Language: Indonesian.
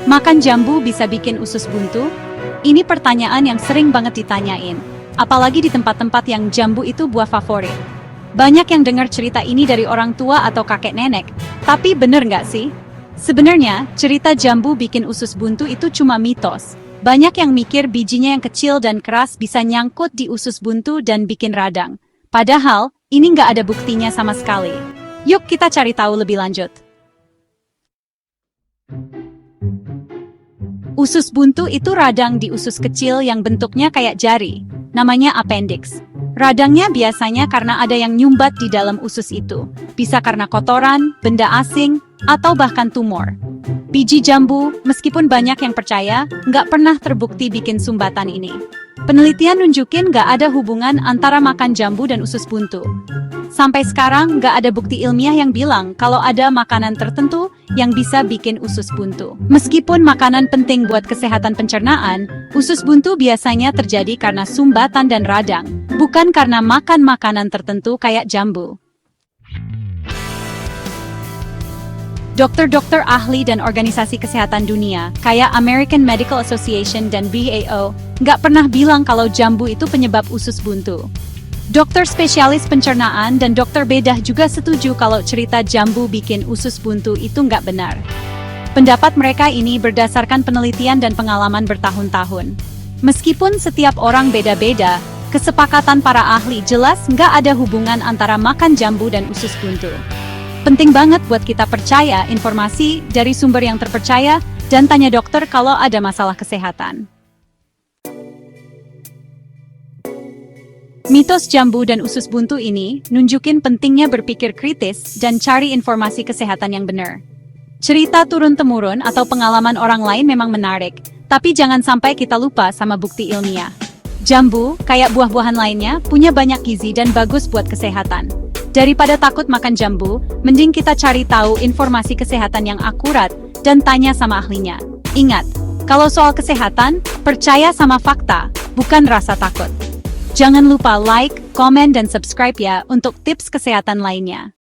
Makan jambu bisa bikin usus buntu? Ini pertanyaan yang sering banget ditanyain, apalagi di tempat-tempat yang jambu itu buah favorit. Banyak yang dengar cerita ini dari orang tua atau kakek nenek, tapi bener nggak sih? Sebenarnya, cerita jambu bikin usus buntu itu cuma mitos. Banyak yang mikir bijinya yang kecil dan keras bisa nyangkut di usus buntu dan bikin radang. Padahal, ini nggak ada buktinya sama sekali. Yuk kita cari tahu lebih lanjut. Usus buntu itu radang di usus kecil yang bentuknya kayak jari, namanya appendix. Radangnya biasanya karena ada yang nyumbat di dalam usus itu. Bisa karena kotoran, benda asing, atau bahkan tumor. Biji jambu, meskipun banyak yang percaya, nggak pernah terbukti bikin sumbatan ini. Penelitian nunjukin nggak ada hubungan antara makan jambu dan usus buntu. Sampai sekarang nggak ada bukti ilmiah yang bilang kalau ada makanan tertentu yang bisa bikin usus buntu. Meskipun makanan penting buat kesehatan pencernaan, usus buntu biasanya terjadi karena sumbatan dan radang, bukan karena makan makanan tertentu kayak jambu. Dokter-dokter ahli dan organisasi kesehatan dunia, kayak American Medical Association dan WHO, nggak pernah bilang kalau jambu itu penyebab usus buntu. Dokter spesialis pencernaan dan dokter bedah juga setuju kalau cerita jambu bikin usus buntu itu nggak benar. Pendapat mereka ini berdasarkan penelitian dan pengalaman bertahun-tahun. Meskipun setiap orang beda-beda, kesepakatan para ahli jelas nggak ada hubungan antara makan jambu dan usus buntu. Penting banget buat kita percaya informasi dari sumber yang terpercaya dan tanya dokter kalau ada masalah kesehatan. Mitos jambu dan usus buntu ini nunjukin pentingnya berpikir kritis dan cari informasi kesehatan yang benar. Cerita turun-temurun atau pengalaman orang lain memang menarik, tapi jangan sampai kita lupa sama bukti ilmiah. Jambu, kayak buah-buahan lainnya, punya banyak gizi dan bagus buat kesehatan. Daripada takut makan jambu, mending kita cari tahu informasi kesehatan yang akurat dan tanya sama ahlinya. Ingat, kalau soal kesehatan, percaya sama fakta, bukan rasa takut. Jangan lupa like, komen, dan subscribe ya untuk tips kesehatan lainnya.